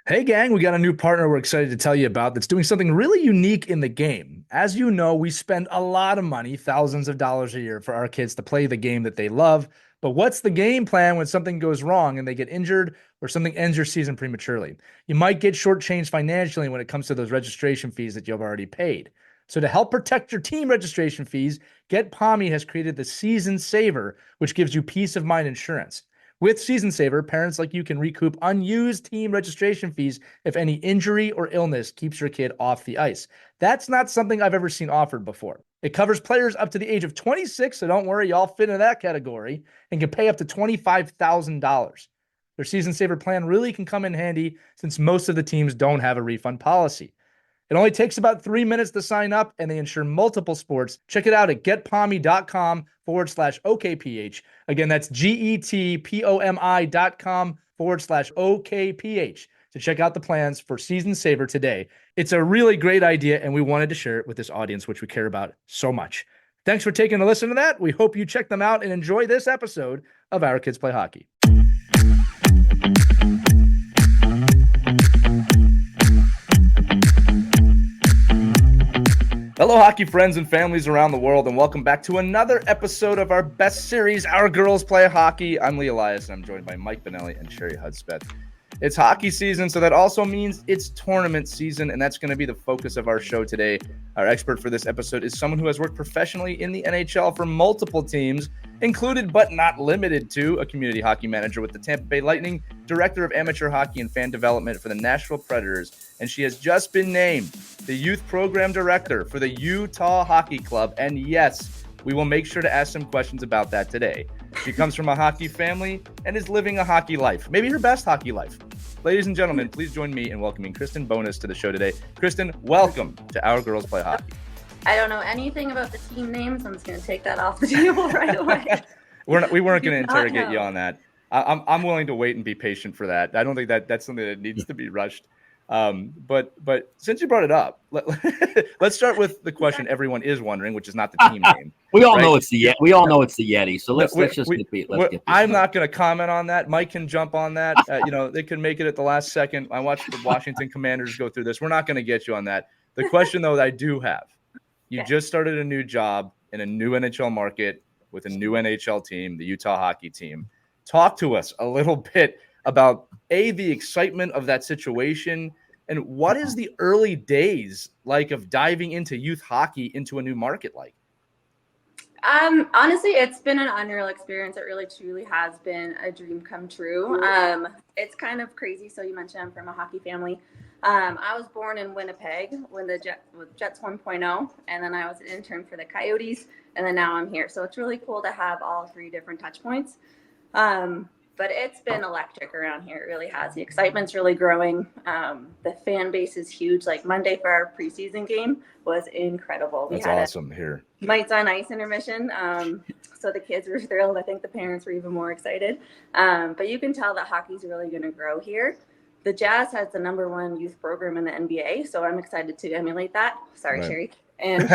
Hey gang, we got a new partner we're excited to tell you about that's doing something really unique in the game. As you know, we spend a lot of money, thousands of dollars a year for our kids to play the game that they love. But what's the game plan when something goes wrong and they get injured or something ends your season prematurely? You might get shortchanged financially when it comes to those registration fees that you've already paid. So to help protect your team registration fees, Get Palmy has created the Season Saver, which gives you peace of mind insurance. With Season Saver, parents like you can recoup unused team registration fees if any injury or illness keeps your kid off the ice. That's not something I've ever seen offered before. It covers players up to the age of 26, so don't worry, y'all fit into that category, and can pay up to $25,000. Their Season Saver plan really can come in handy since most of the teams don't have a refund policy. It only takes about 3 minutes to sign up, and they insure multiple sports. Check it out at getpalmy.com/OKPH. Again, that's GETPOMI.com/OKPH to check out the plans for Season Saver today. It's a really great idea, and we wanted to share it with this audience, which we care about so much. Thanks for taking a listen to that. We hope you check them out and enjoy this episode of Our Kids Play Hockey. Hello, hockey friends and families around the world, and welcome back to another episode of our best series, Our Girls Play Hockey. I'm Lee Elias, and I'm joined by Mike Benelli and Sherry Hudspeth. It's hockey season, so that also means it's tournament season, and that's going to be the focus of our show today. Our expert for this episode is someone who has worked professionally in the NHL for multiple teams, included but not limited to a community hockey manager with the Tampa Bay Lightning, director of amateur hockey and fan development for the Nashville Predators, and she has just been named the youth program director for the Utah Hockey Club. And yes, we will make sure to ask some questions about that today. She comes from a hockey family and is living a hockey life, maybe her best hockey life. Ladies and gentlemen, please join me in welcoming Kristen Bowness to the show today. Kristen, welcome to Our Girls Play Hockey. I don't know anything about the team names. I'm just going to take that off the table right away. We weren't going to interrogate you on that. I'm willing to wait and be patient for that. I don't think that's something that needs to be rushed. But since you brought it up, let's start with the question everyone is wondering, which is not the team name. We all know it's the Yeti. So let's just get this. I'm not going to comment on that. Mike can jump on that. They can make it at the last second. I watched the Washington Commanders go through this. We're not going to get you on that. The question though that I do have, you just started a new job in a new NHL market with a new NHL team, the Utah hockey team. Talk to us a little bit about the excitement of that situation, and what is the early days like of diving into youth hockey into a new market like? Honestly, it's been an unreal experience. It really truly has been a dream come true. It's kind of crazy. So you mentioned I'm from a hockey family. I was born in Winnipeg when the Jets 1.0, and then I was an intern for the Coyotes, and then now I'm here. So it's really cool to have all three different touch points. But it's been electric around here. It really has. The excitement's really growing. The fan base is huge. Like Monday for our preseason game was incredible. That's awesome here. Lights on ice intermission. So the kids were thrilled. I think the parents were even more excited. But you can tell that hockey's really going to grow here. The Jazz has the #1 youth program in the NBA, so I'm excited to emulate that. Sorry, right. Sherry. And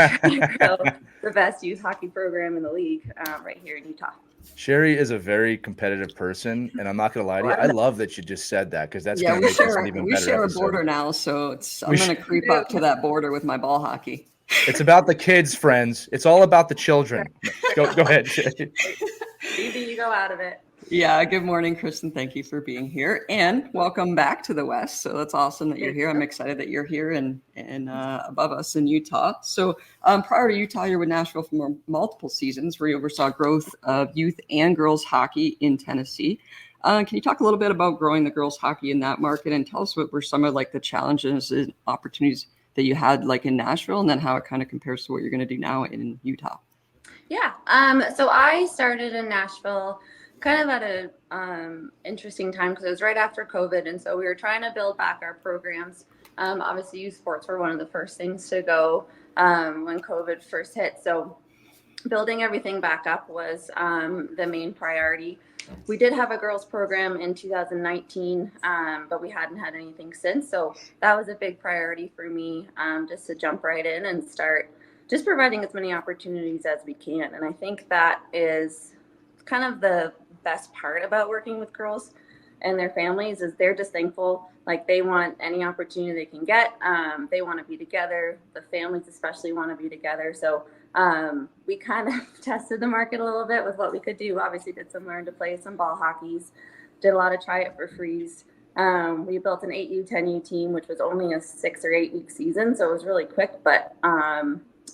grow the best youth hockey program in the league right here in Utah. Sherry is a very competitive person, and I'm not going to lie to you. I love that you just said that, because that's going to make this an even better episode. We share a border now, so I'm going to creep up to that border with my ball hockey. It's about the kids, friends. It's all about the children. Go ahead, Sherry. Maybe you go out of it. Yeah, good morning, Kristen. Thank you for being here, and welcome back to the West. So that's awesome that you're here. I'm excited that you're here and above us in Utah. So prior to Utah, you're with Nashville for multiple seasons where you oversaw growth of youth and girls hockey in Tennessee. Can you talk a little bit about growing the girls hockey in that market, and tell us what were some of like the challenges and opportunities that you had like in Nashville, and then how it kind of compares to what you're going to do now in Utah? Yeah. So I started in Nashville kind of at a interesting time, because it was right after COVID, and so we were trying to build back our programs. Obviously, youth sports were one of the first things to go when COVID first hit. So building everything back up was the main priority. We did have a girls program in 2019, but we hadn't had anything since. So that was a big priority for me, just to jump right in and start just providing as many opportunities as we can. And I think that is kind of the best part about working with girls and their families, is they're just thankful Like they want any opportunity they can get. They want to be together. The families especially want to be together. So we kind of tested the market a little bit with what we could do. Obviously did some learn to play some ball hockeys, did a lot of try it for freeze. We built an 8U, 10U team, which was only a 6 or 8 week season. So it was really quick, but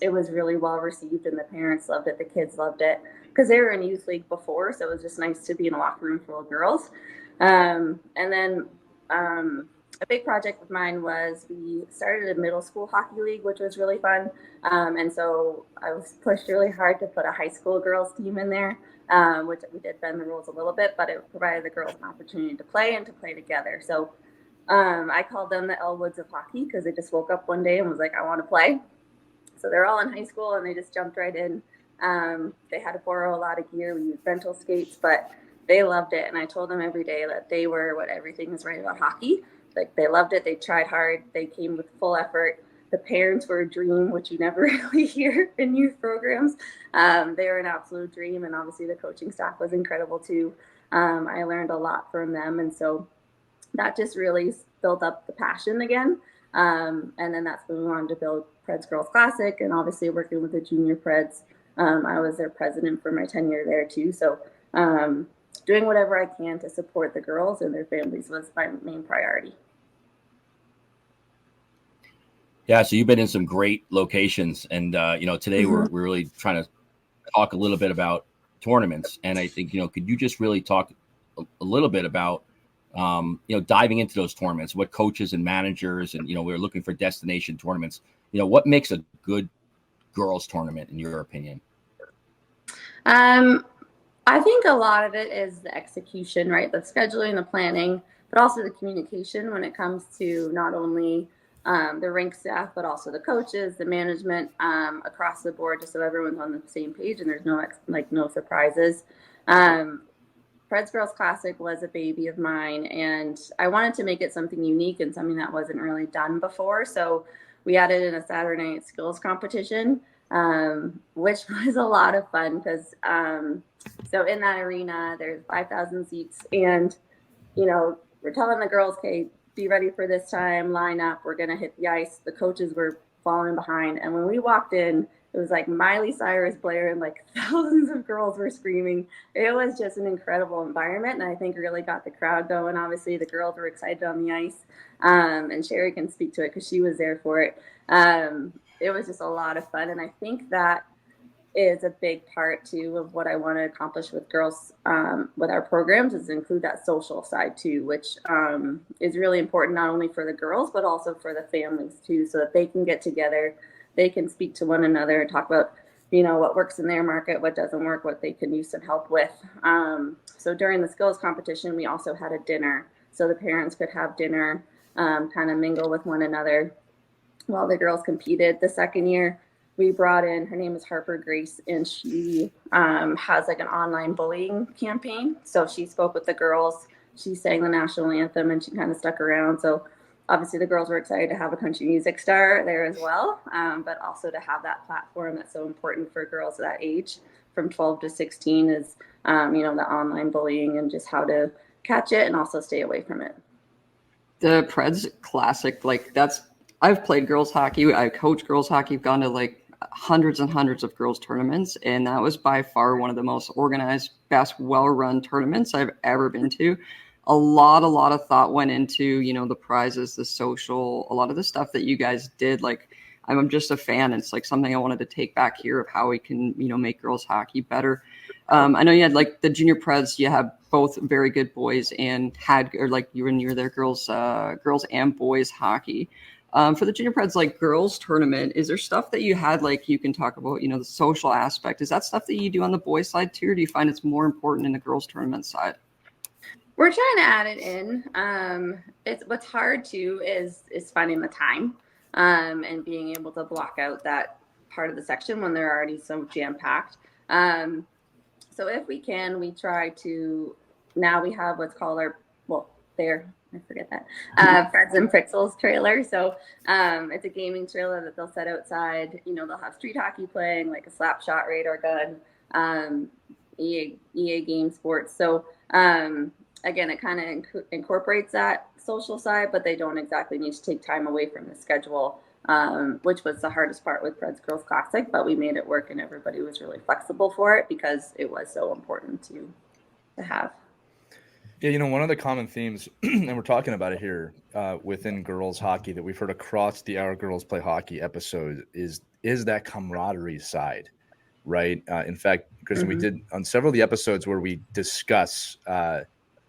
it was really well received and the parents loved it. The kids loved it because they were in youth league before. So it was just nice to be in a locker room full of girls. And then a big project of mine was we started a middle school hockey league, which was really fun. And so I was pushed really hard to put a high school girls team in there, which we did bend the rules a little bit, but it provided the girls an opportunity to play and to play together. So I called them the Elwoods of hockey because they just woke up one day and was like, I want to play. So they're all in high school and they just jumped right in. They had to borrow a lot of gear. We used rental skates, but they loved it. And I told them every day that they were what everything is right about hockey. Like they loved it. They tried hard. They came with full effort. The parents were a dream, which you never really hear in youth programs. They were an absolute dream. And obviously the coaching staff was incredible too. I learned a lot from them. And so that just really built up the passion again. And then that's when we wanted to build Preds Girls Classic and obviously working with the junior Preds. I was their president for my tenure there too. So doing whatever I can to support the girls and their families was my main priority. Yeah, so you've been in some great locations, and today we're really trying to talk a little bit about tournaments. And I think could you just really talk a little bit about diving into those tournaments, what coaches and managers, and we're looking for destination tournaments. What makes a good girls tournament in your opinion? I think a lot of it is the execution, right? The scheduling, the planning, but also the communication when it comes to not only the rink staff, but also the coaches, the management across the board, just so everyone's on the same page and there's no surprises. Preds Girls Classic was a baby of mine, and I wanted to make it something unique and something that wasn't really done before. So we added in a Saturday night skills competition, which was a lot of fun because so in that arena, there's 5,000 seats, and we're telling the girls, okay, be ready for this time, line up, we're going to hit the ice. The coaches were falling behind. And when we walked in, it was like Miley Cyrus blaring, like thousands of girls were screaming. It was just an incredible environment. And I think really got the crowd going. Obviously, the girls were excited on the ice. And Sherry can speak to it because she was there for it. It was just a lot of fun. And I think that is a big part too of what I want to accomplish with girls with our programs, is include that social side too, which is really important not only for the girls but also for the families too, so that they can get together, they can speak to one another and talk about what works in their market, what doesn't work, what they can use some help with. So during the skills competition we also had a dinner so the parents could have dinner, kind of mingle with one another while the girls competed. The second year we brought in, her name is Harper Grace, and she has like an online bullying campaign. So she spoke with the girls, she sang the national anthem, and she kind of stuck around. So obviously the girls were excited to have a country music star there as well, but also to have that platform that's so important for girls that age from 12 to 16 is, the online bullying and just how to catch it and also stay away from it. The Preds Classic, I've played girls hockey. I coach girls hockey. I've gone to hundreds and hundreds of girls tournaments, and that was by far one of the most organized, best, well-run tournaments I've ever been to. A lot of thought went into the prizes, the social, a lot of the stuff that you guys did. I'm just a fan. It's something I wanted to take back here of how we can make girls hockey better. I know you had the junior Preds, you have both very good boys and you were there girls and boys hockey. For the junior Preds girls tournament, is there stuff that you had you can talk about the social aspect? Is that stuff that you do on the boys side too, or do you find it's more important in the girls tournament side? We're trying to add it in. It's what's hard too is finding the time and being able to block out that part of the section when they're already so jam packed. So if we can, we try to. Now we have what's called I forget that. Freds and Pritzels trailer. So it's a gaming trailer that they'll set outside. They'll have street hockey playing, like a slap shot radar gun, EA game sports. So again, it kind of incorporates that social side, but they don't exactly need to take time away from the schedule, which was the hardest part with Preds Girls Classic, but we made it work and everybody was really flexible for it because it was so important to have. Yeah, one of the common themes, and we're talking about it here within girls hockey that we've heard across the Our Girls Play Hockey episode is that camaraderie side, right? In fact, Kristen, we did on several of the episodes where we discuss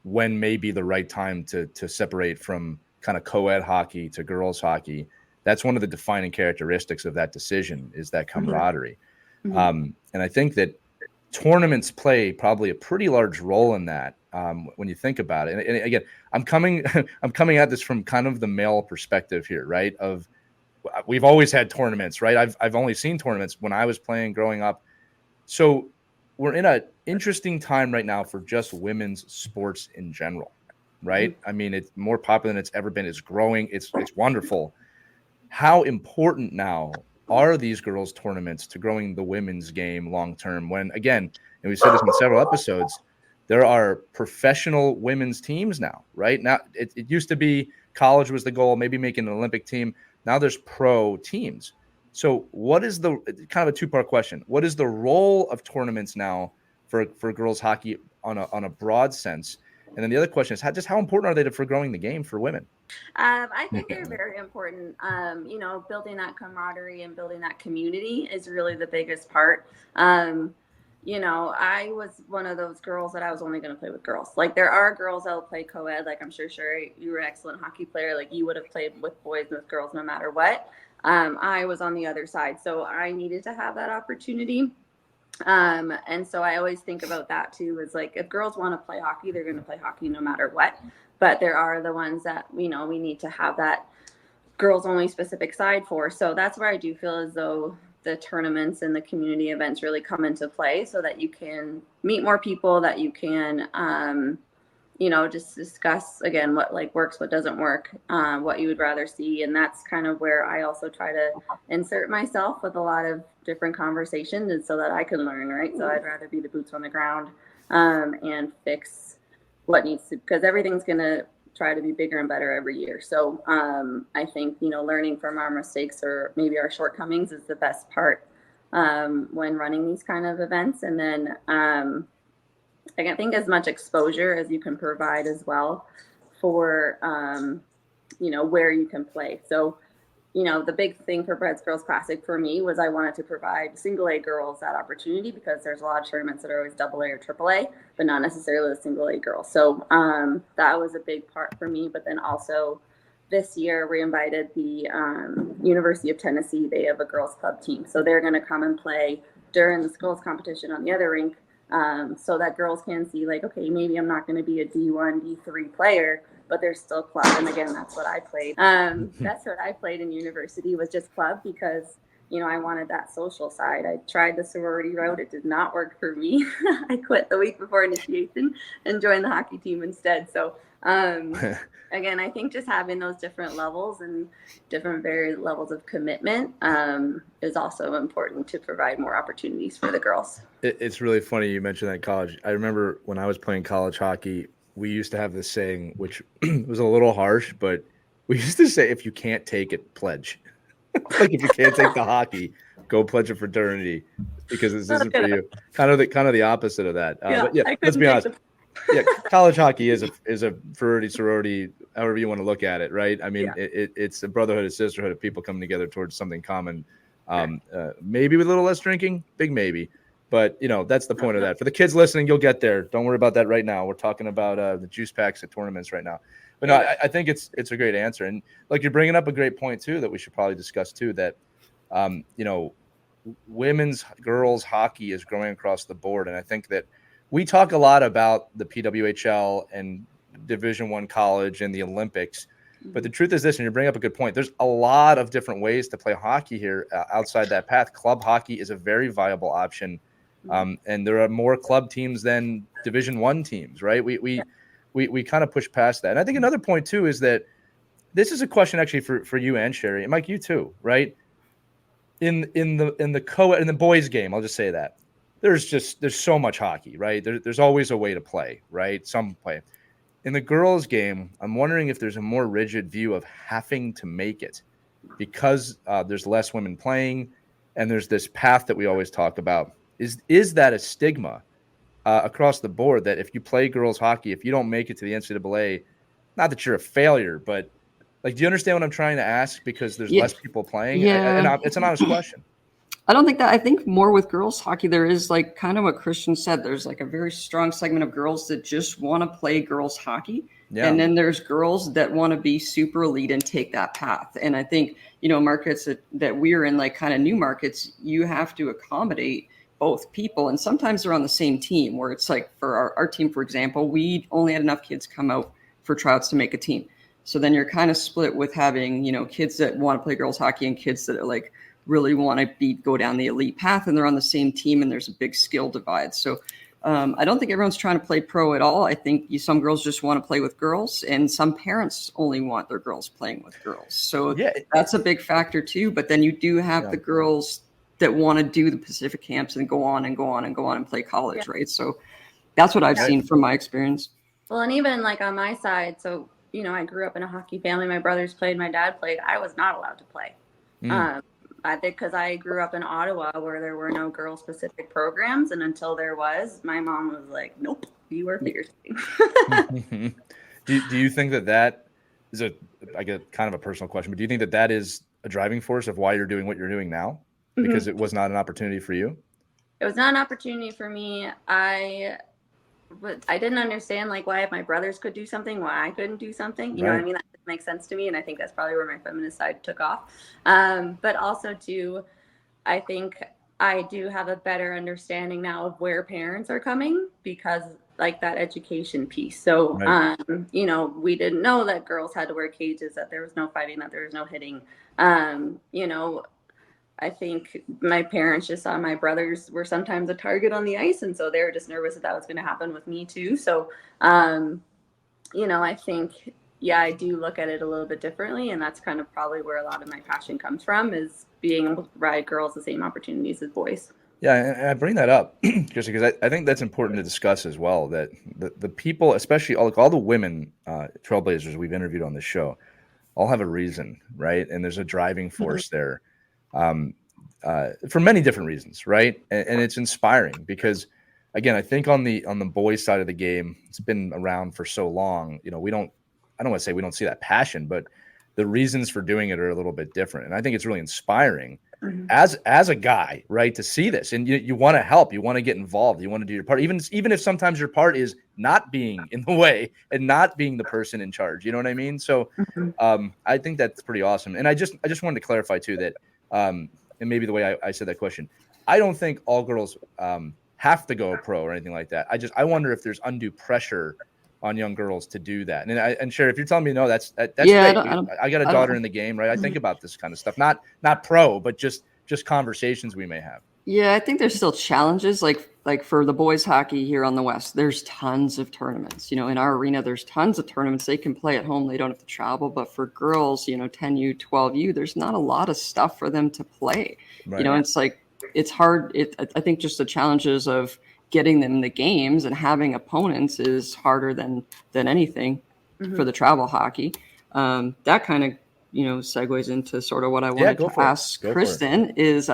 when may be the right time to separate from kind of co-ed hockey to girls hockey. That's one of the defining characteristics of that decision is that camaraderie. And I think that tournaments play probably a pretty large role in that when you think about it. And again, I'm coming at this from kind of the male perspective here, right? We've always had tournaments, right? I've only seen tournaments when I was playing growing up. So we're in an interesting time right now for just women's sports in general, right? I mean, it's more popular than it's ever been. It's growing. It's wonderful. How important now are these girls tournaments to growing the women's game long term when, again, and we said this in several episodes, there are professional women's teams now, right? Now it used to be college was the goal, maybe making an Olympic team. Now there's pro teams. So what is the kind of a two-part question? What is the role of tournaments now for girls hockey on a broad sense? And then the other question is how important are they for growing the game for women? I think they're very important. Building that camaraderie and building that community is really the biggest part. I was one of those girls that I was only going to play with girls. Like there are girls that will play co-ed. Like I'm sure you were an excellent hockey player. Like you would have played with boys and with girls no matter what. I was on the other side. So I needed to have that opportunity. And so I always think about that too, is like, if girls want to play hockey, they're going to play hockey no matter what. But there are the ones that, we need to have that girls only specific side for. So that's where I do feel as though the tournaments and the community events really come into play so that you can meet more people, that you can, just discuss again, what like works, what doesn't work, what you would rather see. And that's kind of where I also try to insert myself with a lot of different conversations and so that I can learn, right? So I'd rather be the boots on the ground and fix what needs to, because everything's going to try to be bigger and better every year. So I think, learning from our mistakes or maybe our shortcomings is the best part when running these kind of events. And then I think as much exposure as you can provide as well for, where you can play. So, the big thing for Preds Girls Classic for me was I wanted to provide single A girls that opportunity because there's a lot of tournaments that are always AA or AAA, but not necessarily the single A girls. So that was a big part for me. But then also this year we invited the University of Tennessee. They have a girls club team. So they're going to come and play during the schools competition on the other rink so that girls can see like, okay, maybe I'm not going to be a D1, D3 player, but there's still club. And again, that's what I played. That's what I played in university was just club because, I wanted that social side. I tried the sorority route. It did not work for me. I quit the week before initiation and joined the hockey team instead. So again, I think just having those different levels and different varied levels of commitment is also important to provide more opportunities for the girls. It's really funny you mentioned that college. I remember when I was playing college hockey, we used to have this saying, which was a little harsh, but we used to say, if you can't take it, pledge. Like if you can't take the hockey, go pledge a fraternity because this isn't for you. Kind of the opposite of that. But yeah, let's be honest. Yeah, college hockey is a fraternity, sorority, however you want to look at it, right? I mean, it's a brotherhood, a sisterhood of people coming together towards something common. Maybe with a little less drinking, big maybe. But, that's the point of that. For the kids listening, you'll get there. Don't worry about that right now. We're talking about the juice packs at tournaments right now. But no, I think it's a great answer. And like you're bringing up a great point, too, that we should probably discuss, too, that, women's girls hockey is growing across the board. And I think that we talk a lot about the PWHL and Division I college and the Olympics. But the truth is this, and you bring up a good point, there's a lot of different ways to play hockey here outside that path. Club hockey is a very viable option. And there are more club teams than Division I teams, right? We kind of push past that. And I think another point too is that this is a question actually for you and Sherry, and Mike, you too, right? In the boys game, I'll just say that there's so much hockey, right? There's always a way to play, right? Some play. in the girls' game, I'm wondering if there's a more rigid view of having to make it because there's less women playing, and there's this path that we always talk about. Is that a stigma across the board that if you play girls hockey, if you don't make it to the NCAA, not that you're a failure, but like, do you understand what I'm trying to ask? Because there's Yeah, less people playing, and yeah. it's an honest question. I don't think that. I think more with girls hockey, there is like kind of what Christian said. There's like a very strong segment of girls that just want to play girls hockey. Yeah. And then there's girls that want to be super elite and take that path. And I think, markets that we're in, like kind of new markets, you have to accommodate both people. And sometimes they're on the same team where it's like for our team, for example, we only had enough kids come out for tryouts to make a team. So then you're kind of split with having, kids that want to play girls hockey and kids that are like, really want to go down the elite path, and they're on the same team, and there's a big skill divide. So I don't think everyone's trying to play pro at all. I think some girls just want to play with girls, and some parents only want their girls playing with girls. So that's a big factor too. But then you do have the girls that want to do the Pacific camps and go on and play college, right? So that's what I've seen from my experience. Well, and even like on my side, so I grew up in a hockey family. My brothers played, my dad played. I was not allowed to play. I think because I grew up in Ottawa where there were no girl-specific programs, and until there was, my mom was like, "Nope, you are for your thing." Do you think that is I get kind of a personal question, but do you think that is a driving force of why you're doing what you're doing now? Because it was not an opportunity for you? It was not an opportunity for me. But I didn't understand like why if my brothers could do something, why I couldn't do something. You know what I mean? That makes sense to me, and I think that's probably where my feminist side took off. But also too, I think I do have a better understanding now of where parents are coming because like that education piece. So we didn't know that girls had to wear cages, that there was no fighting, that there was no hitting. I think my parents just saw my brothers were sometimes a target on the ice. And so they were just nervous that was going to happen with me too. So, I think, I do look at it a little bit differently. And that's kind of probably where a lot of my passion comes from, is being able to provide girls the same opportunities as boys. Yeah, and I bring that up just because I think that's important to discuss as well, that the people, especially all the women trailblazers we've interviewed on this show, all have a reason, right? And there's a driving force there. For many different reasons, right? And it's inspiring because, again, I think on the boys' side of the game, it's been around for so long. I don't want to say we don't see that passion, but the reasons for doing it are a little bit different. And I think it's really inspiring as a guy, right, to see this. And you want to help, you want to get involved, you want to do your part, even if sometimes your part is not being in the way and not being the person in charge. You know what I mean? So I think that's pretty awesome. And I just wanted to clarify too that. And maybe the way I said that question, I don't think all girls have to go pro or anything like that. I wonder if there's undue pressure on young girls to do that. And Sherry, if you're telling me no, that's great. I got a daughter in the game, right? I think about this kind of stuff, not pro, but just conversations we may have. Yeah, I think there's still challenges. Like for the boys hockey here on the West, there's tons of tournaments. In our arena, there's tons of tournaments. They can play at home. They don't have to travel. But for girls, 10U, 12U, there's not a lot of stuff for them to play. Right. It's like, it's hard. I think just the challenges of getting them the games and having opponents is harder than anything for the travel hockey. That kind of segues into sort of what I wanted to ask Kristen is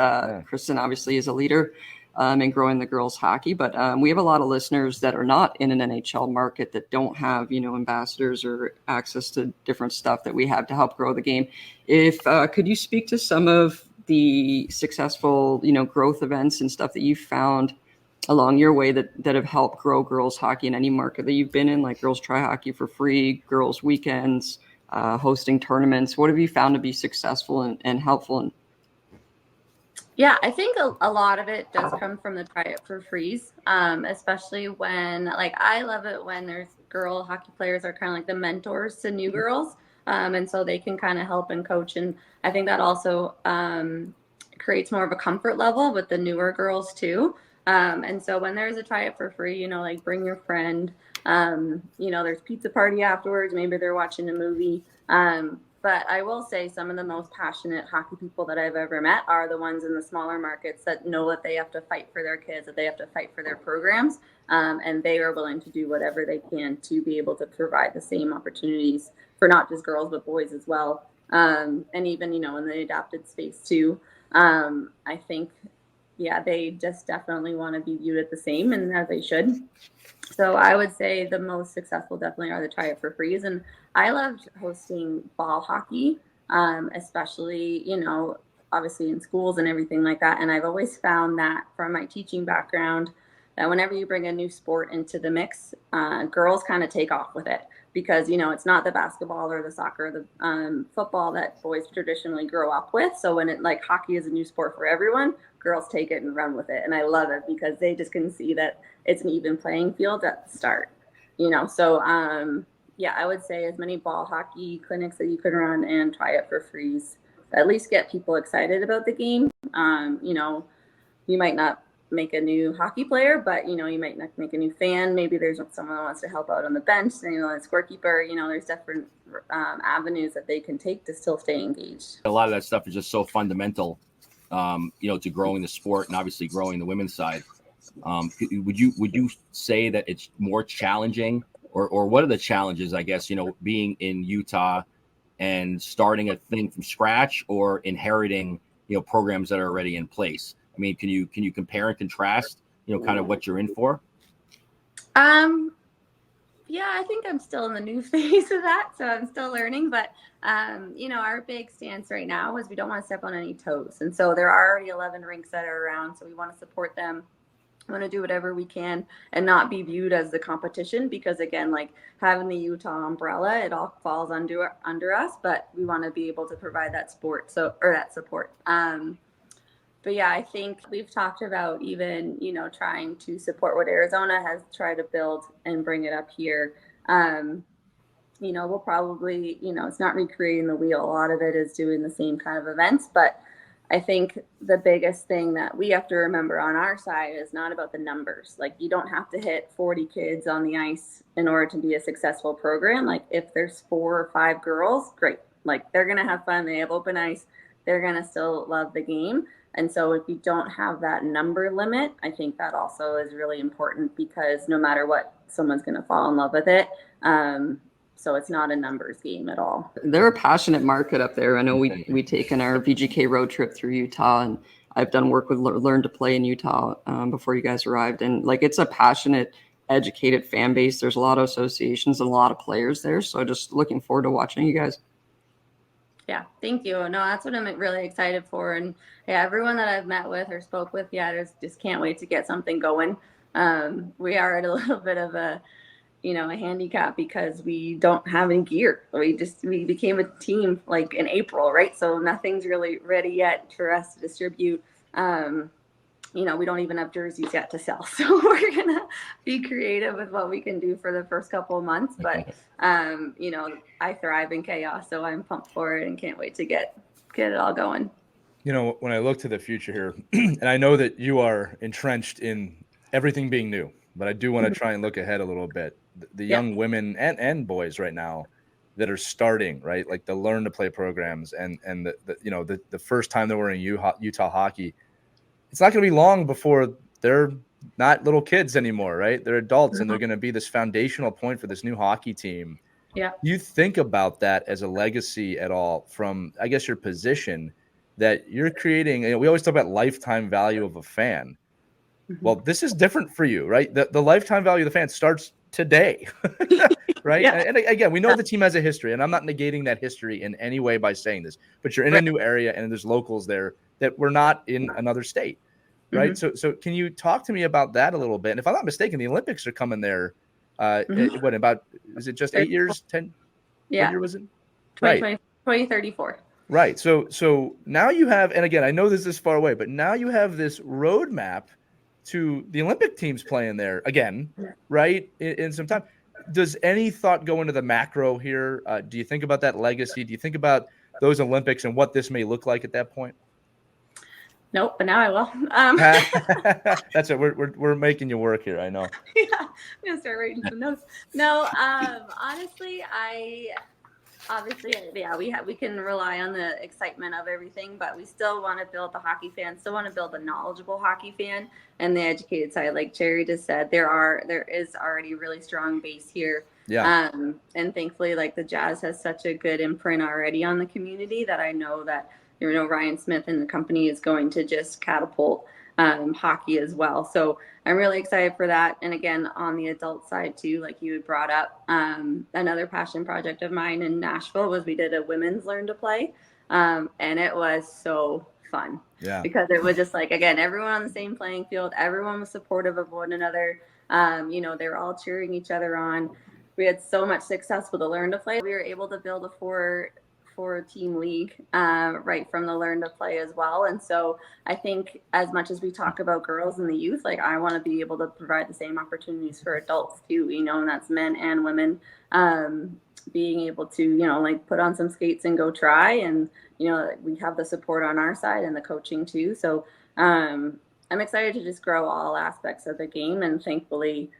Kristen obviously is a leader in growing the girls hockey, but we have a lot of listeners that are not in an NHL market that don't have, ambassadors or access to different stuff that we have to help grow the game. If could you speak to some of the successful, growth events and stuff that you found along your way that have helped grow girls hockey in any market that you've been in, like Girls Try Hockey for Free, Girls Weekends, hosting tournaments? What have you found to be successful and helpful? Yeah, I think a lot of it does come from the Try It for Frees, especially when, like, I love it when there's girl hockey players are kind of like the mentors to new girls, and so they can kind of help and coach. And I think that also creates more of a comfort level with the newer girls too. And so when there's a Try It for Free, like bring your friend, there's pizza party afterwards. Maybe they're watching a movie. but I will say some of the most passionate hockey people that I've ever met are the ones in the smaller markets that know that they have to fight for their kids, that they have to fight for their programs, and they are willing to do whatever they can to be able to provide the same opportunities for not just girls but boys as well, and even in the adopted space too. I think, yeah, they just definitely want to be viewed at the same, and as they should. So I would say the most successful definitely are the Try It for Frees. And I loved hosting ball hockey, especially, obviously in schools and everything like that. And I've always found that from my teaching background, that whenever you bring a new sport into the mix, girls kind of take off with it because, it's not the basketball or the soccer, or the football that boys traditionally grow up with. So when hockey is a new sport for everyone, girls take it and run with it. And I love it because they just can see that it's an even playing field at the start, So, yeah, I would say as many ball hockey clinics that you could run and Try It for Frees, at least get people excited about the game. You might not make a new hockey player, but, you might not make a new fan. Maybe there's someone that wants to help out on the bench, a scorekeeper, there's different avenues that they can take to still stay engaged. A lot of that stuff is just so fundamental, to growing the sport and obviously growing the women's side. Would you say that it's more challenging, or what are the challenges, I guess, being in Utah and starting a thing from scratch or inheriting, programs that are already in place? I mean, can you compare and contrast, kind of what you're in for? Yeah, I think I'm still in the new phase of that, so I'm still learning. But, our big stance right now is we don't want to step on any toes. And so there are already 11 rinks that are around, so we want to support them. We want to do whatever we can and not be viewed as the competition because, again, having the Utah umbrella, it all falls under us, but we want to be able to provide that support. But yeah, I think we've talked about even, trying to support what Arizona has tried to build and bring it up here. We'll probably, it's not recreating the wheel. A lot of it is doing the same kind of events. But I think the biggest thing that we have to remember on our side is not about the numbers. You don't have to hit 40 kids on the ice in order to be a successful program. If there's 4 or 5 girls, great. They're going to have fun. They have open ice. They're going to still love the game. And so if you don't have that number limit, I think that also is really important because no matter what, someone's going to fall in love with it. So it's not a numbers game at all. They're a passionate market up there. I know we taken our VGK road trip through Utah, and I've done work with Learn to Play in Utah before you guys arrived. And it's a passionate, educated fan base. There's a lot of associations and a lot of players there. So just looking forward to watching you guys. Yeah, thank you. No, that's what I'm really excited for. And yeah, everyone that I've met with or spoke with, just can't wait to get something going. We are at a little bit of a handicap because we don't have any gear. We became a team in April, right? So nothing's really ready yet for us to distribute. We don't even have jerseys yet to sell. So we're going to be creative with what we can do for the first couple of months. But, I thrive in chaos, so I'm pumped for it and can't wait to get it all going. When I look to the future here, and I know that you are entrenched in everything being new, but I do want to try and look ahead a little bit. The young women and boys right now that are starting, right? The Learn to Play programs and the first time that we're in Utah hockey, it's not going to be long before they're not little kids anymore, right? They're adults and they're going to be this foundational point for this new hockey team. Yeah. You think about that as a legacy at all from, I guess, your position that you're creating? We always talk about lifetime value of a fan. Mm-hmm. Well, this is different for you, right? The lifetime value of the fan starts today, right? Yeah. And again, we know the team has a history, and I'm not negating that history in any way by saying this, but you're in a new area and there's locals there that we're not in another state, right? Mm-hmm. So can you talk to me about that a little bit? And if I'm not mistaken, the Olympics are coming there. What about, is it just 8 years, 10? Yeah. What year was it? 2034. Right. So now you have, and again, I know this is far away, but now you have this roadmap to the Olympic teams playing there again, right? In some time. Does any thought go into the macro here? Do you think about that legacy? Do you think about those Olympics and what this may look like at that point? Nope, but now I will. That's it. We're making you work here. I know. Yeah, I'm gonna start writing some notes. No, honestly, obviously, yeah, we can rely on the excitement of everything, but we still want to build the hockey fan, still want to build a knowledgeable hockey fan and the educated side. Like Cherry just said, there is already a really strong base here. Yeah. And thankfully, like the Jazz has such a good imprint already on the community that I know that Ryan Smith and the company is going to just catapult hockey as well. So I'm really excited for that. And again, on the adult side too, like you had brought up, another passion project of mine in Nashville was we did a women's learn to play. And it was so fun. Yeah. Because it was just like, again, everyone on the same playing field, everyone was supportive of one another. They were all cheering each other on. We had so much success with the learn to play. We were able to build a four-team league right from the learn to play as well. And so I think as much as we talk about girls and the youth, like I want to be able to provide the same opportunities for adults too, and that's men and women, being able to, like put on some skates and go try. And, we have the support on our side and the coaching too. So I'm excited to just grow all aspects of the game. And thankfully,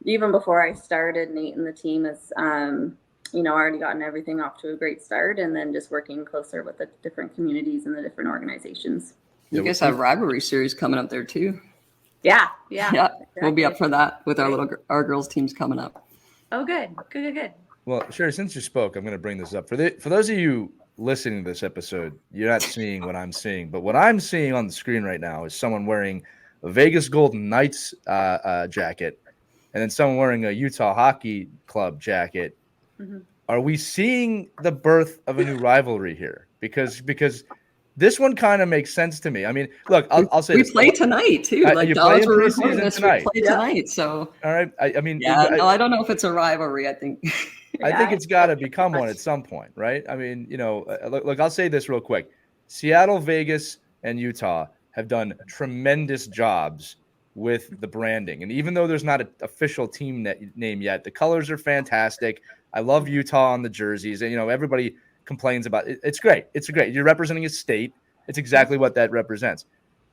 even before I started, Nate and the team has, already gotten everything off to a great start, and then just working closer with the different communities and the different organizations. You guys have Rivalry series coming up there too. Yeah. Exactly. We'll be up for that with our girls teams coming up. Oh, good. Well, Sherry, since you spoke, I'm going to bring this up. For those of you listening to this episode, you're not seeing what I'm seeing, but what I'm seeing on the screen right now is someone wearing a Vegas Golden Knights jacket, and then someone wearing a Utah Hockey Club jacket. Mm-hmm. Are we seeing the birth of a new rivalry here? Because this one kind of makes sense to me. I mean, look, I'll say we play tonight too. Like dogs were recording this, tonight. We play tonight. So all right. I mean, I don't know if it's a rivalry. I think it's got to become one at some point, right? I mean, look, I'll say this real quick: Seattle, Vegas, and Utah have done tremendous jobs with the branding, and even though there's not an official team name yet, the colors are fantastic. I love Utah on the jerseys, and everybody complains about it. It's great. You're representing a state. It's exactly what that represents.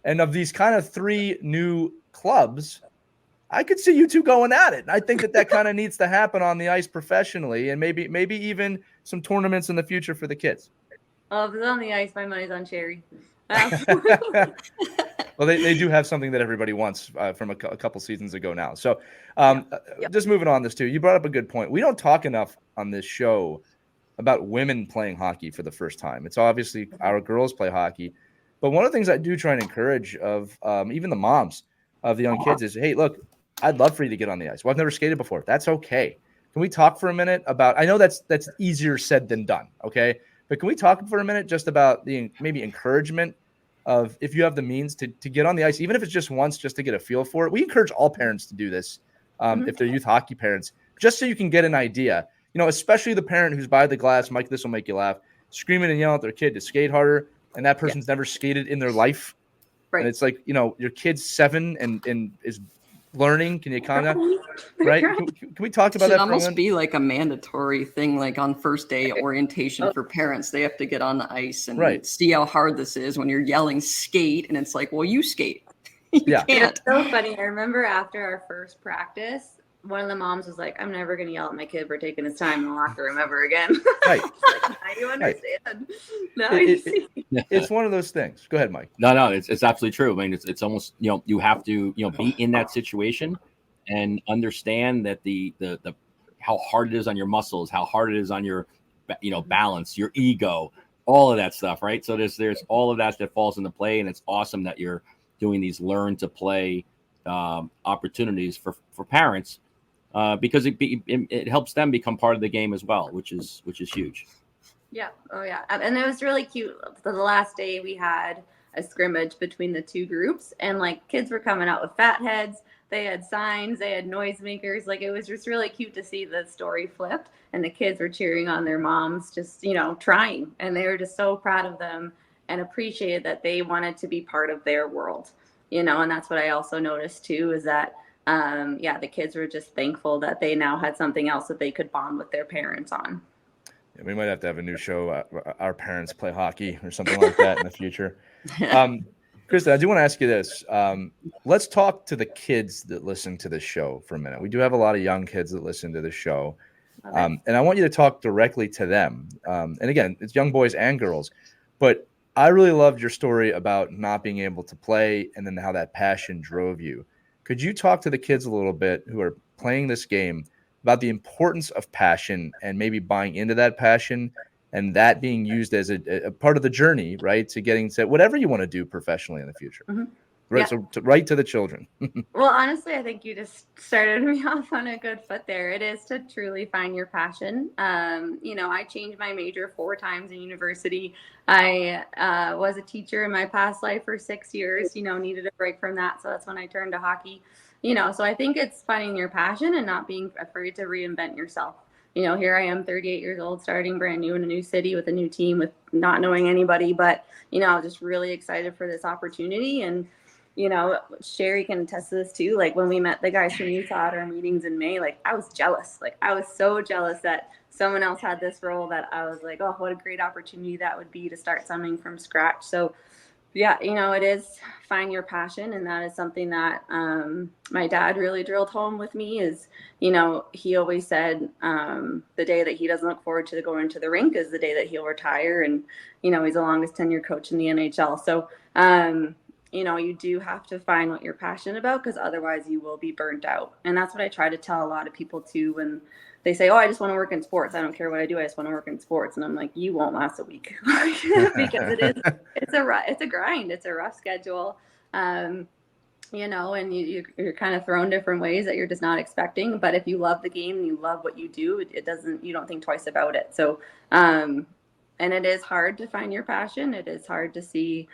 And of these kind of three new clubs, I could see you two going at it. And I think that kind of needs to happen on the ice professionally, and maybe even some tournaments in the future for the kids. Oh, if it's on the ice, my money's on Cherry. Well, they do have something that everybody wants from a couple seasons ago now. So just moving on this too, you brought up a good point. We don't talk enough on this show about women playing hockey for the first time. It's obviously our girls play hockey, but one of the things I do try and encourage of even the moms of the young kids is, hey, look, I'd love for you to get on the ice. Well, I've never skated before. That's okay. Can we talk for a minute about, I know that's easier said than done. Okay. But can we talk for a minute just about the maybe encouragement of, if you have the means to get on the ice, even if it's just once, just to get a feel for it. We encourage all parents to do this. If they're youth hockey parents, just so you can get an idea, especially the parent who's by the glass, Mike, this will make you laugh, screaming and yelling at their kid to skate harder. And that person's never skated in their life. Right. And it's like, your kid's 7 and is learning. Can you kind of, right? Can we talk about that? It should almost be like a mandatory thing, like on first day orientation for parents. They have to get on the ice and see how hard this is when you're yelling skate. And it's like, well, you skate. You can't. It's so funny. I remember after our first practice, one of the moms was like, I'm never going to yell at my kid for taking his time in the locker room ever again. Right. Now you understand. Now you see. It's one of those things. Go ahead, Mike. No, it's absolutely true. I mean, it's almost, you have to, be in that situation and understand that the how hard it is on your muscles, how hard it is on your, balance, your ego, all of that stuff, right? So there's all of that falls into play, and it's awesome that you're doing these learn to play opportunities for parents. Because it helps them become part of the game as well, which is huge. Yeah. Oh, yeah. And it was really cute. The last day we had a scrimmage between the two groups, and like kids were coming out with fat heads. They had signs. They had noisemakers. Like it was just really cute to see the story flipped, and the kids were cheering on their moms, just trying, and they were just so proud of them and appreciated that they wanted to be part of their world. And that's what I also noticed too, is that. The kids were just thankful that they now had something else that they could bond with their parents on. Yeah, we might have to have a new show, Our Parents Play Hockey, or something like that in the future. Kristen, I do want to ask you this. Let's talk to the kids that listen to this show for a minute. We do have a lot of young kids that listen to the show. Okay. And I want you to talk directly to them. And again, it's young boys and girls, but I really loved your story about not being able to play and then how that passion drove you. Could you talk to the kids a little bit who are playing this game about the importance of passion and maybe buying into that passion and that being used as a part of the journey, right? To getting to whatever you want to do professionally in the future. Hmm. Right. Yeah. So right to the children. Well, honestly, I think you just started me off on a good foot there. It is to truly find your passion. I changed my major 4 times in university. I was a teacher in my past life for 6 years, needed a break from that. So that's when I turned to hockey. So I think it's finding your passion and not being afraid to reinvent yourself. Here I am, 38 years old, starting brand new in a new city with a new team, with not knowing anybody, but, just really excited for this opportunity. And Sherry can attest to this too. Like when we met the guys from Utah at our meetings in May, like I was jealous. Like I was so jealous that someone else had this role that I was like, oh, what a great opportunity that would be to start something from scratch. So yeah, it is find your passion. And that is something that my dad really drilled home with me is, he always said the day that he doesn't look forward to going to the rink is the day that he'll retire. And, he's the longest tenured coach in the NHL. So, you do have to find what you're passionate about because otherwise you will be burnt out. And that's what I try to tell a lot of people too when they say, oh, I just want to work in sports. I don't care what I do. I just want to work in sports. And I'm like, you won't last a week because it's a grind. It's a rough schedule. And you're kind of thrown different ways that you're just not expecting. But if you love the game and you love what you do, you don't think twice about it. So, and it is hard to find your passion. It is hard to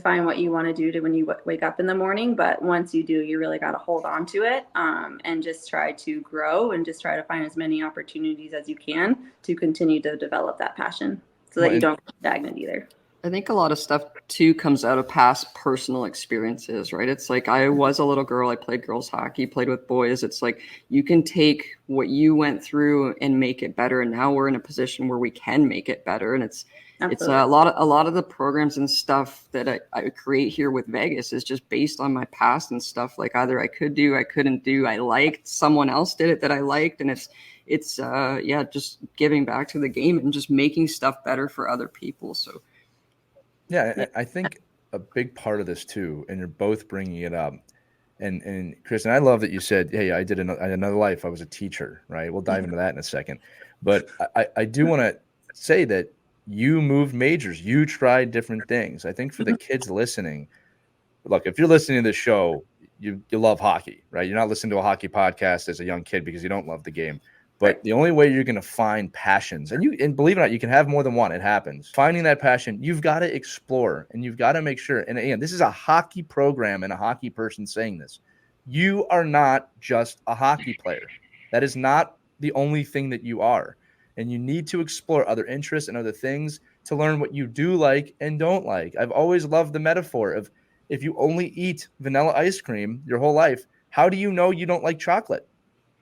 find what you want to do when you wake up in the morning. But once you do, you really got to hold on to it and just try to grow and just try to find as many opportunities as you can to continue to develop that passion so that you don't get stagnant either. I think a lot of stuff too comes out of past personal experiences, right? It's like I was a little girl. I played girls hockey, played with boys. It's like you can take what you went through and make it better. And now we're in a position where we can make it better. And it's Absolutely. a lot of the programs and stuff that I create here with Vegas is just based on my past and stuff like either I could do, I couldn't do, I liked, someone else did it that I liked. And it's just giving back to the game and just making stuff better for other people. So. Yeah, I think a big part of this too, and you're both bringing it up. And Kristen, I love that you said, hey, I had another life. I was a teacher, right? We'll dive into that in a second. But I do want to say that you moved majors. You tried different things. I think for the kids listening, look, if you're listening to this show, you love hockey, right? You're not listening to a hockey podcast as a young kid because you don't love the game. But the only way you're going to find passions, and believe it or not, you can have more than one. It happens. Finding that passion, you've got to explore, and you've got to make sure. And again, this is a hockey program and a hockey person saying this. You are not just a hockey player. That is not the only thing that you are. And you need to explore other interests and other things to learn what you do like and don't like. I've always loved the metaphor of if you only eat vanilla ice cream your whole life, how do you know you don't like chocolate?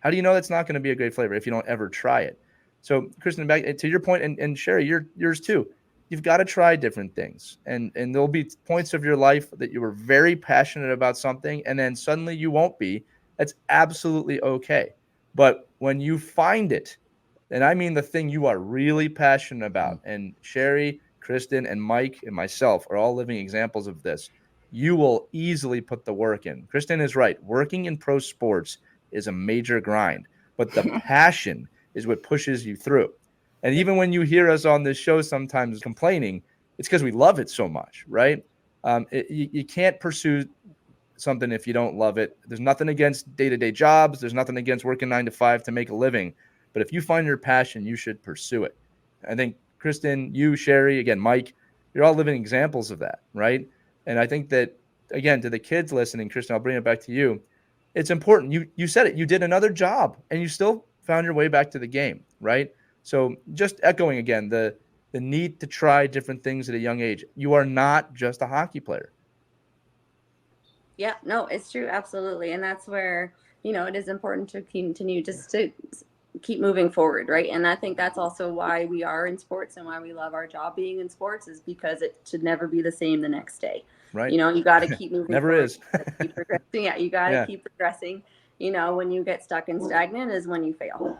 How do you know that's not going to be a great flavor if you don't ever try it? So, Kristen, back to your point, and Sherry, yours too. You've got to try different things, and there'll be points of your life that you were very passionate about something, and then suddenly you won't be. That's absolutely okay. But when you find it, and I mean the thing you are really passionate about, and Sherry, Kristen, and Mike, and myself are all living examples of this, you will easily put the work in. Kristen is right. Working in pro sports is a major grind, but the passion is what pushes you through. And even when you hear us on this show sometimes complaining, it's because we love it so much, right? You can't pursue something if you don't love it. There's nothing against day-to-day jobs. There's nothing against working 9 to 5 to make a living. But if you find your passion, you should pursue it. I think Kristen, you, Sherry, again, Mike, you're all living examples of that, right? And I think that, again, to the kids listening, Kristen, I'll bring it back to you. It's important. You said it. You did another job, and you still found your way back to the game, right? So just echoing again, the need to try different things at a young age. You are not just a hockey player. Yeah, no, it's true. Absolutely. And that's where, it is important to continue just to keep moving forward, right? And I think that's also why we are in sports and why we love our job being in sports is because it should never be the same the next day. Right. You got to keep moving Never forward. is. Keep progressing. Yeah, you got to keep progressing. when you get stuck and stagnant is when you fail.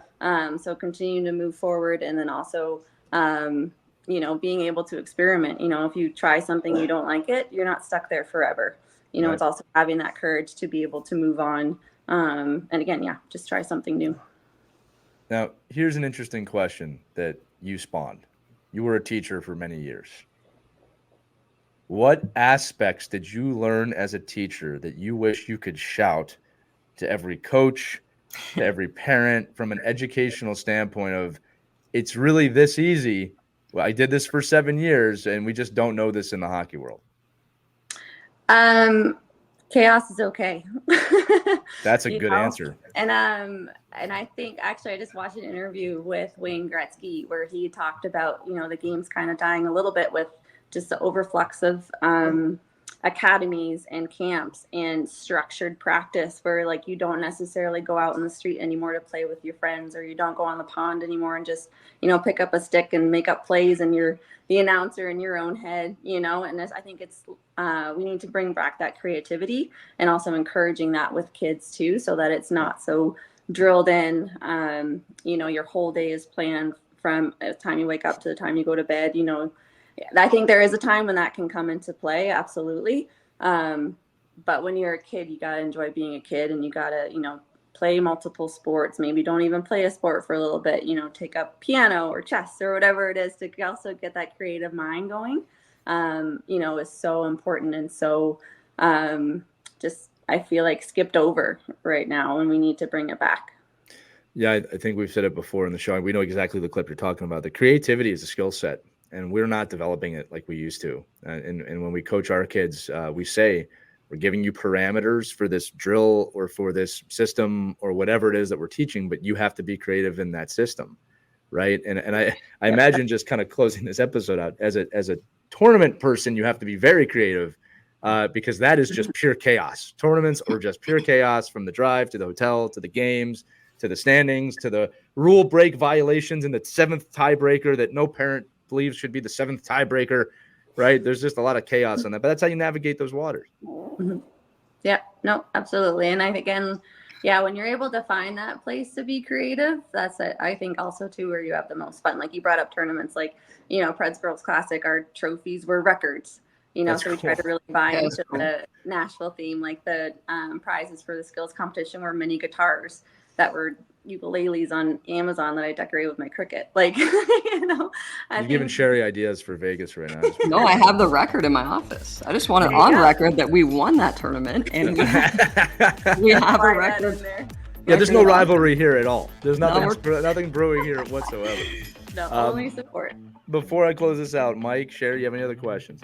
So continue to move forward, and then also, being able to experiment. If you try something, you don't like it, you're not stuck there forever. Right. It's also having that courage to be able to move on. And again, just try something new. Now, here's an interesting question that you spawned. You were a teacher for many years. What aspects did you learn as a teacher that you wish you could shout to every coach, to every parent, from an educational standpoint of, it's really this easy? Well, I did this for 7 years, and we just don't know this in the hockey world. Chaos is okay. That's a good answer. And I think actually I just watched an interview with Wayne Gretzky where he talked about, the game's kind of dying a little bit with just the overflux of academies and camps and structured practice where like you don't necessarily go out in the street anymore to play with your friends, or you don't go on the pond anymore and just, pick up a stick and make up plays and you're the announcer in your own head, and I think it's we need to bring back that creativity and also encouraging that with kids too, so that it's not so drilled in. Your whole day is planned from the time you wake up to the time you go to bed. I think there is a time when that can come into play, absolutely. But when you're a kid, you got to enjoy being a kid, and you got to, play multiple sports. Maybe don't even play a sport for a little bit, take up piano or chess or whatever it is to also get that creative mind going, is so important. And so just, I feel like skipped over right now, and we need to bring it back. Yeah, I think we've said it before in the show. We know exactly the clip you're talking about. The creativity is a skill set, and we're not developing it like we used to. And when we coach our kids, we say, we're giving you parameters for this drill or for this system or whatever it is that we're teaching, but you have to be creative in that system, right? And I imagine just kind of closing this episode out, as a tournament person, you have to be very creative because that is just pure chaos. Tournaments are just pure chaos, from the drive to the hotel to the games to the standings to the rule break violations and the seventh tiebreaker that no parent believes should be the seventh tiebreaker, right? There's just a lot of chaos on that, but that's how you navigate those waters. Mm-hmm. Yeah, no, absolutely. And when you're able to find that place to be creative, that's it. I think also too, where you have the most fun. Like you brought up tournaments, like, Preds Girls Classic, our trophies were records, so we try to really buy into the Nashville theme. Like the prizes for the skills competition were mini guitars that were ukuleles on Amazon that I decorate with my Cricut. Like, You're giving Sherry ideas for Vegas right now. No, I have the record in my office. I just want it on record that we won that tournament, and we have a record. Yeah, there's no rivalry here at all. There's nothing brewing here whatsoever. No, only support. Before I close this out, Mike, Sherry, you have any other questions?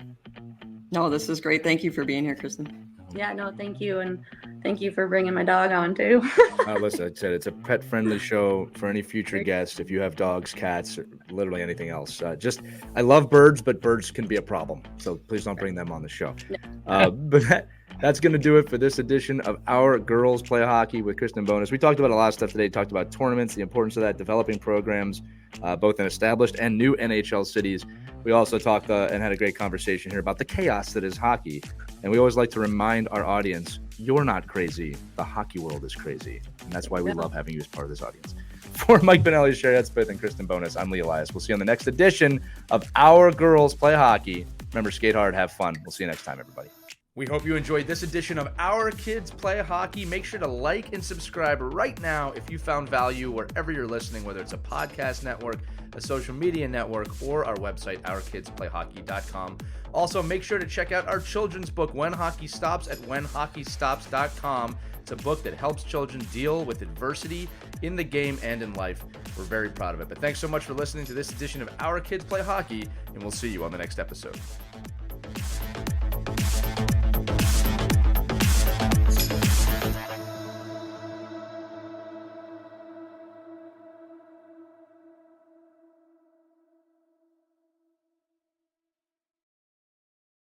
No, this is great. Thank you for being here, Kristen. Yeah, no, thank you. And thank you for bringing my dog on too. Listen, I said it's a pet friendly show for any future guests. If you have dogs, cats, or literally anything else, I love birds, but birds can be a problem. So please don't bring them on the show. But that's going to do it for this edition of Our Girls Play Hockey with Kristen Bowness. We talked about a lot of stuff today. Talked about tournaments, the importance of that, developing programs, both in established and new NHL cities. We also talked and had a great conversation here about the chaos that is hockey. And we always like to remind our audience, you're not crazy. The hockey world is crazy. And that's why we love having you as part of this audience. For Mike Benelli, Sherry Smith, and Kristen Bowness, I'm Lee Elias. We'll see you on the next edition of Our Girls Play Hockey. Remember, skate hard, have fun. We'll see you next time, everybody. We hope you enjoyed this edition of Our Kids Play Hockey. Make sure to like and subscribe right now if you found value wherever you're listening, whether it's a podcast network, a social media network, or our website, ourkidsplayhockey.com. Also, make sure to check out our children's book, When Hockey Stops, at whenhockeystops.com. It's a book that helps children deal with adversity in the game and in life. We're very proud of it. But thanks so much for listening to this edition of Our Kids Play Hockey, and we'll see you on the next episode.